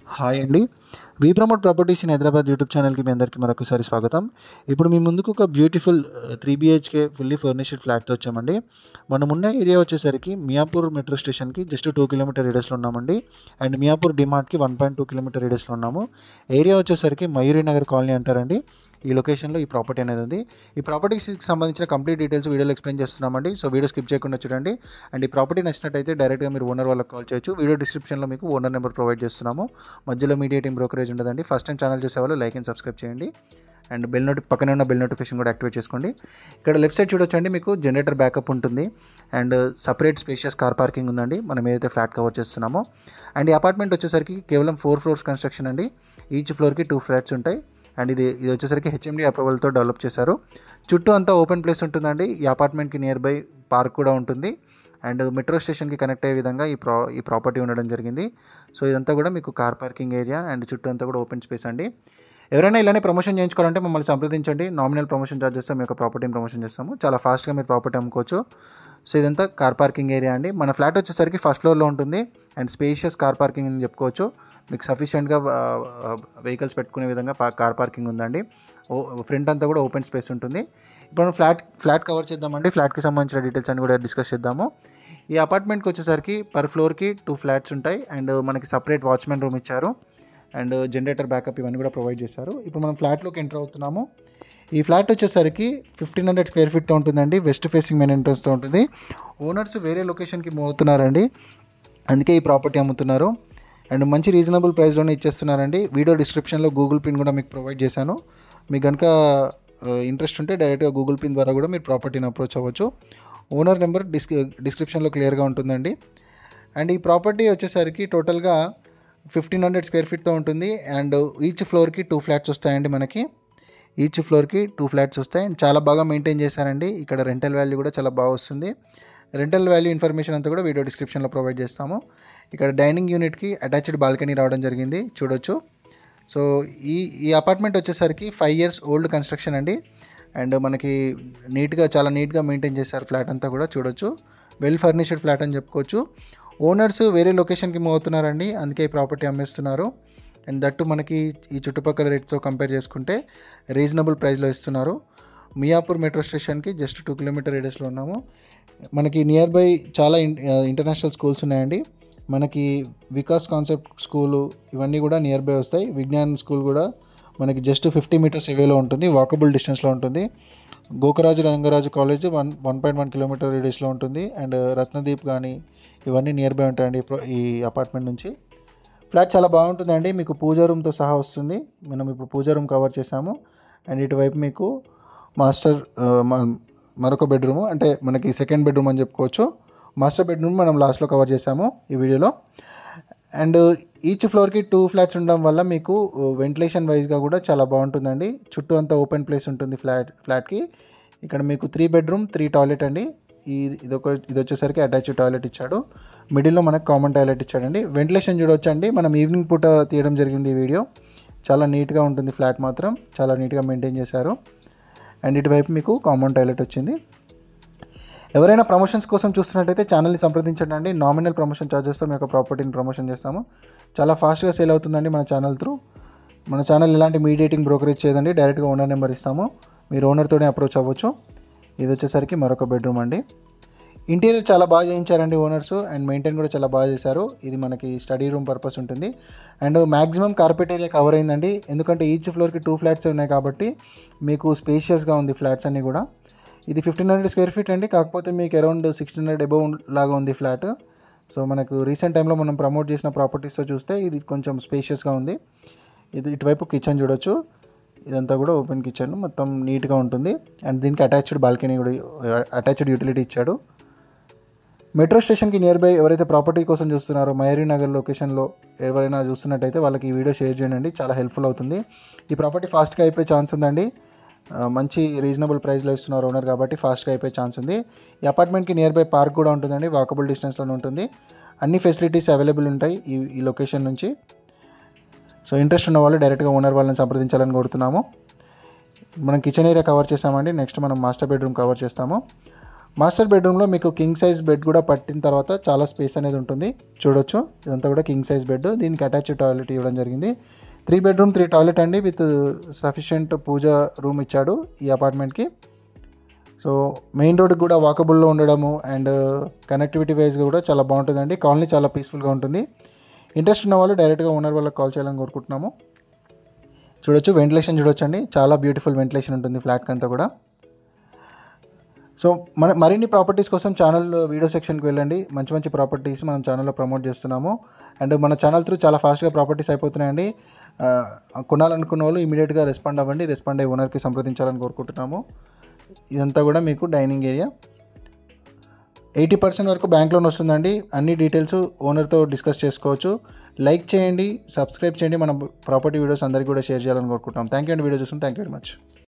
Hi అండి. We promote properties in Hyderabad YouTube ఛానల్‌కి మీ అందరికీ మరొకసారి స్వాగతం. ఇప్పుడు మీ ముందుకు ఒక బ్యూటిఫుల్ 3 BHK ఫుల్లీ ఫర్నిష్డ్ ఫ్లాట్‌తో వచ్చామండి. మనమున్న ఏరియా వచ్చేసరికి మియాపూర్ మెట్రో స్టేషన్‌కి జస్ట్ 2 కిలోమీటర్ రేడియస్‌లో ఉన్నామండి. అండ్ మియాపూర్ డీమార్ట్‌కి 1.2 కిలోమీటర్ రేడియస్‌లో ఉన్నాము. ఏరియా వచ్చేసరికి మయూరి నగర్ కాలనీ అంటారండి. ఈ లొకేషన్‌లో ఈ ప్రాపర్టీ అనేది ఉంది. ఈ ప్రాపర్టీకి సంబంధించిన కంప్లీట్ డీటెయిల్స్ వీడియోలో ఎక్స్‌ప్లెయిన్ చేస్తున్నామండి. సో వీడియో స్కిప్ చేయకుండా చూడండి. అండ్ ఈ ప్రాపర్టీ నచ్చినట్టయితే డైరెక్ట్‌గా మీరు ఓనర్ వాళ్ళకి కాల్ చేయొచ్చు. వీడియో డిస్క్రిప్షన్‌లో మీకు ఓనర్ నెంబర్ ప్రొవైడ్ చేస్తున్నాము. మధ్యలో మీడియేటింగ్ బ్రోకరేజ్ ఉండదండి. ఫస్ట్ టైం ఛానల్ చూసేవాళ్ళు లైక్ అండ్ సబ్స్క్రైబ్ చేయండి. అండ్ పక్కనే ఉన్న బెల్ నోటిఫికేషన్ కూడా యాక్టివేట్ చేసుకోండి. ఇక్కడ లెఫ్ట్ సైడ్ చూడొచ్చండి, మీకు జనరేటర్ బ్యాకప్ ఉంటుంది. And separate spacious car parking ఉందండి మనం ఏదైతే ఫ్లాట్ కవర్ చేస్తున్నామో. అండ్ ఈ అపార్ట్మెంట్ వచ్చేసరికి కేవలం 4 ఫ్లోర్స్ కన్స్ట్రక్షన్ అండి. ఈచ్ ఫ్లోర్కి 2 ఫ్లాట్స్ ఉంటాయి. అండ్ ఇది వచ్చేసరికి హెచ్ఎండి అప్రూవల్తో డెవలప్ చేశారు. చుట్టూ అంతా ఓపెన్ ప్లేస్ ఉంటుందండి. ఈ అపార్ట్మెంట్కి నియర్ బై పార్క్ కూడా ఉంటుంది. అండ్ మెట్రో స్టేషన్కి కనెక్ట్ అయ్యే విధంగా ఈ ప్రాపర్టీ ఉండడం జరిగింది. సో ఇదంతా కూడా మీకు కార్ పార్కింగ్ ఏరియా అండ్ చుట్టూ అంతా కూడా ఓపెన్ స్పేస్ అండి. ఎవరైనా ఇలానే ప్రమోషన్ చేయించుకోవాలంటే మమ్మల్ని సంప్రదించండి. నామినల్ ప్రమోషన్ ఛార్జెస్తో మీ యొక్క ప్రాపర్టీని ప్రమోషన్ చేస్తాము. చాలా ఫాస్ట్గా మీరు ప్రాపర్టీ అమ్ముకోవచ్చు. సో ఇదంతా కార్ పార్కింగ్ ఏరియా అండి. మన ఫ్లాట్ వచ్చేసరికి ఫస్ట్ ఫ్లోర్లో ఉంటుంది. అండ్ స్పేషియస్ కార్ పార్కింగ్ అని చెప్పుకోవచ్చు. మీకు సఫిషియెంట్గా వెహికల్స్ పెట్టుకునే విధంగా కార్ పార్కింగ్ ఉందండి. ఫ్రంట్ అంతా కూడా ఓపెన్ స్పేస్ ఉంటుంది. ఇప్పుడు మనం ఫ్లాట్ కవర్ చేద్దామండి. ఫ్లాట్కి సంబంధించిన డీటెయిల్స్ అన్ని కూడా డిస్కస్ చేద్దాము. ఈ అపార్ట్మెంట్కి వచ్చేసరికి పర్ ఫ్లోర్కి 2 ఫ్లాట్స్ ఉంటాయి. అండ్ మనకి సపరేట్ వాచ్మెన్ రూమ్ ఇచ్చారు. అండ్ జనరేటర్ బ్యాకప్ ఇవన్నీ కూడా ప్రొవైడ్ చేశారు. ఇప్పుడు మనం ఫ్లాట్లోకి ఎంటర్ అవుతున్నాము. ఈ ఫ్లాట్ వచ్చేసరికి 1500 స్క్వేర్ ఫీట్తో ఉంటుందండి. వెస్ట్ ఫేసింగ్ మెయిన్ ఎంట్రన్స్తో ఉంటుంది. ఓనర్స్ వేరే లొకేషన్కి మూవ్ అవుతున్నారండి, అందుకే ఈ ప్రాపర్టీ అమ్ముతున్నారు. అండ్ మంచి రీజనబుల్ ప్రైస్లోనే ఇచ్చేస్తున్నారండి. వీడియో డిస్క్రిప్షన్లో గూగుల్ పిన్ కూడా మీకు ప్రొవైడ్ చేశాను. మీకు కనుక ఇంట్రెస్ట్ ఉంటే డైరెక్ట్గా గూగుల్ పిన్ ద్వారా కూడా మీరు ప్రాపర్టీని అప్రోచ్ అవ్వచ్చు. ఓనర్ నెంబర్ డిస్క్రిప్షన్లో క్లియర్గా ఉంటుందండి. అండ్ ఈ ప్రాపర్టీ వచ్చేసరికి టోటల్గా 1500 స్క్వేర్ ఫీట్తో ఉంటుంది. అండ్ ఈచ్ ఫ్లోర్కి 2 ఫ్లాట్స్ వస్తాయండి. మనకి ఈచ్ ఫ్లోర్కి 2 ఫ్లాట్స్ వస్తాయి. అండ్ చాలా బాగా మెయింటైన్ చేశారండి. ఇక్కడ రెంటల్ వాల్యూ కూడా చాలా బాగా వస్తుంది. రెంటల్ వాల్యూ ఇన్ఫర్మేషన్ అంతా కూడా వీడియో డిస్క్రిప్షన్లో ప్రొవైడ్ చేస్తాము. ఇక్కడ డైనింగ్ యూనిట్కి అటాచ్డ్ బాల్కనీ రావడం జరిగింది, చూడొచ్చు. సో ఈ అపార్ట్మెంట్ వచ్చేసరికి 5 years ఓల్డ్ కన్స్ట్రక్షన్ అండి. అండ్ మనకి చాలా నీట్గా మెయింటైన్ చేశారు. ఫ్లాట్ అంతా కూడా చూడొచ్చు. వెల్ ఫర్నిష్డ్ ఫ్లాట్ అని చెప్పుకోవచ్చు. ఓనర్స్ వేరే లొకేషన్కి మూవ్ అవుతున్నారండి, అందుకే ఈ ప్రాపర్టీ అమ్మేస్తున్నారు. అండ్ దట్టు మనకి ఈ చుట్టుపక్కల రేట్తో కంపేర్ చేసుకుంటే రీజనబుల్ ప్రైస్లో ఇస్తున్నారు. మియాపూర్ మెట్రో స్టేషన్కి జస్ట్ 2 కిలోమీటర్ రేడియస్లో ఉన్నాము. మనకి నియర్ బై చాలా ఇంటర్నేషనల్ స్కూల్స్ ఉన్నాయండి. మనకి వికాస్ కాన్సెప్ట్ స్కూలు ఇవన్నీ కూడా నియర్ బై వస్తాయి. విజ్ఞాన్ స్కూల్ కూడా మనకి జస్ట్ 50 మీటర్స్ అవేలో ఉంటుంది, వాకబుల్ డిస్టెన్స్లో ఉంటుంది. గోకరాజు రంగరాజు కాలేజ్ 1.1 కిలోమీటర్ రేడియస్లో ఉంటుంది. అండ్ రత్నదీప్ కానీ ఇవన్నీ నియర్ బై ఉంటాయండి ఈ అపార్ట్మెంట్ నుంచి. ఫ్లాట్ చాలా బాగుంటుందండి. మీకు పూజా రూమ్తో సహా వస్తుంది. మనం ఇప్పుడు పూజా రూమ్ కవర్ చేసాము. అండ్ ఇటువైపు మీకు మాస్టర్ మరొక బెడ్రూమ్, అంటే మనకి సెకండ్ బెడ్రూమ్ అని చెప్పుకోవచ్చు. మాస్టర్ బెడ్రూమ్ మనం లాస్ట్లో కవర్ చేసాము ఈ వీడియోలో. అండ్ ఈచ్ ఫ్లోర్కి 2 ఫ్లాట్స్ ఉండడం వల్ల మీకు వెంటిలేషన్ వైజ్గా కూడా చాలా బాగుంటుందండి. చుట్టూ అంతా ఓపెన్ ప్లేస్ ఉంటుంది ఫ్లాట్కి. ఇక్కడ మీకు 3 బెడ్రూమ్ 3 టాయిలెట్ అండి. ఇది వచ్చేసరికి అటాచ్డ్ టాయిలెట్ ఇచ్చాడు. మిడిల్లో మనకు కామన్ టాయిలెట్ ఇచ్చాడండి. వెంటిలేషన్ చూడవచ్చండి. మనం ఈవినింగ్ పూట తీయడం జరిగింది ఈ వీడియో. చాలా నీట్గా ఉంటుంది ఫ్లాట్ మాత్రం, చాలా నీట్గా మెయింటైన్ చేశారు. అండ్ ఇటువైపు మీకు కామన్ టాయిలెట్ వచ్చింది. ఎవరైనా ప్రమోషన్స్ కోసం చూస్తున్నట్టయితే ఛానల్ని సంప్రదించండి అండి. నామినల్ ప్రమోషన్ ఛార్జెస్తో మీ యొక్క ప్రాపర్టీని ప్రమోషన్ చేస్తాము. చాలా ఫాస్ట్గా సేల్ అవుతుందండి మన ఛానల్ త్రూ. మన ఛానల్ ఎలాంటి మీడియేటింగ్ బ్రోకరేజ్ చేయదండి. డైరెక్ట్గా ఓనర్ నెంబర్ ఇస్తాము, మీరు ఓనర్తోనే అప్రోచ్ అవ్వచ్చు. ఇది వచ్చేసరికి మరొక బెడ్రూమ్ అండి. ఇంటీరియర్ చాలా బాగా చేయించారండి ఓనర్స్. అండ్ మెయింటైన్ కూడా చాలా బాగా చేశారు. ఇది మనకి స్టడీ రూమ్ పర్పస్ ఉంటుంది. And maximum carpet area cover అయిందండి, ఎందుకంటే ఈచ్ ఫ్లోర్కి 2 ఫ్లాట్స్ ఉన్నాయి కాబట్టి మీకు స్పేషియస్గా ఉంది ఫ్లాట్స్ అన్నీ కూడా. ఇది 1500 స్క్వేర్ ఫీట్ అండి, కాకపోతే మీకు అరౌండ్ 1600 అబౌవ్ లాగా ఉంది ఫ్లాట్. సో మనకు రీసెంట్ టైంలో మనం ప్రమోట్ చేసిన ప్రాపర్టీస్తో చూస్తే ఇది కొంచెం స్పేషియస్గా ఉంది. ఇది ఇటువైపు కిచెన్ చూడొచ్చు. ఇదంతా కూడా ఓపెన్ కిచెన్, మొత్తం నీట్గా ఉంటుంది. అండ్ దీనికి అటాచ్డ్ బాల్కనీ కూడా, అటాచ్డ్ యూటిలిటీ ఇచ్చాడు. మెట్రో స్టేషన్కి నియర్ బై ఎవరైతే ప్రాపర్టీ కోసం చూస్తున్నారో మయూరి నగర్ లొకేషన్లో ఎవరైనా చూస్తున్నట్టయితే వాళ్ళకి ఈ వీడియో షేర్ చేయండి, చాలా హెల్ప్ఫుల్ అవుతుంది. ఈ ప్రాపర్టీ ఫాస్ట్గా అయిపోయే ఛాన్స్ ఉందండి. మంచి రీజనబుల్ ప్రైస్లో ఇస్తున్నారు ఓనర్ కాబట్టి ఫాస్ట్గా అయిపోయే ఛాన్స్ ఉంది. ఈ అపార్ట్మెంట్కి నియర్ బై పార్క్ కూడా ఉంటుందండి, వాకబుల్ డిస్టెన్స్లోనే ఉంటుంది. అన్ని ఫెసిలిటీస్ అవైలబుల్ ఉంటాయి ఈ లొకేషన్ నుంచి. సో ఇంట్రెస్ట్ ఉన్న వాళ్ళు డైరెక్ట్గా ఓనర్ వాళ్ళని సంప్రదించాలని కోరుతున్నాము. మనం కిచెన్ ఏరియా కవర్ చేసామండి. నెక్స్ట్ మనం మాస్టర్ బెడ్రూమ్ కవర్ చేస్తాము. మాస్టర్ బెడ్రూమ్లో మీకు కింగ్ సైజ్ బెడ్ కూడా పట్టిన తర్వాత చాలా స్పేస్ అనేది ఉంటుంది. చూడొచ్చు, ఇదంతా కూడా కింగ్ సైజ్ బెడ్. దీనికి అటాచ్డ్ టాయిలెట్ ఇవ్వడం జరిగింది. 3 బెడ్రూమ్ 3 టాయిలెట్ అండి, విత్ సఫిషియెంట్ పూజ రూమ్ ఇచ్చాడు ఈ అపార్ట్మెంట్కి. సో మెయిన్ రోడ్కి కూడా వాకబుల్లో ఉండడము అండ్ కనెక్టివిటీ వైజ్గా కూడా చాలా బాగుంటుందండి. కాలనీ చాలా పీస్ఫుల్గా ఉంటుంది. ఇంట్రెస్ట్ ఉన్న వాళ్ళు డైరెక్ట్గా ఓనర్ వాళ్ళకి కాల్ చేయాలని కోరుకుంటున్నాము. చూడొచ్చు, వెంటిలేషన్ చూడొచ్చండి, చాలా బ్యూటిఫుల్ వెంటిలేషన్ ఉంటుంది ఫ్లాట్కి అంతా కూడా. సో మరిన్ని ప్రాపర్టీస్ కోసం ఛానల్ వీడియో సెక్షన్కి వెళ్ళండి. మంచి మంచి ప్రాపర్టీస్ మనం ఛానల్లో ప్రమోట్ చేస్తున్నాము. అండ్ మన ఛానల్ త్రూ చాలా ఫాస్ట్గా ప్రాపర్టీస్ అయిపోతున్నాయండి. కొనాలనుకున్న వాళ్ళు ఇమీడియట్గా రెస్పాండ్ అవ్వండి. రెస్పాండ్ అయ్యి ఓనర్కి సంప్రదించాలని కోరుకుంటున్నాము. ఇదంతా కూడా మీకు డైనింగ్ ఏరియా. 80% వరకు బ్యాంక్ లోన్ వస్తుందండి. అన్ని డీటెయిల్స్ ఓనర్తో డిస్కస్ చేసుకోవచ్చు. లైక్ చేయండి, సబ్స్క్రైబ్ చేయండి. మన ప్రాపర్టీ వీడియోస్ అందరికీ కూడా షేర్ చేయాలని కోరుకుంటున్నాం. థ్యాంక్ యూ అండి, వీడియో చూస్తున్నాం. Thank you very much.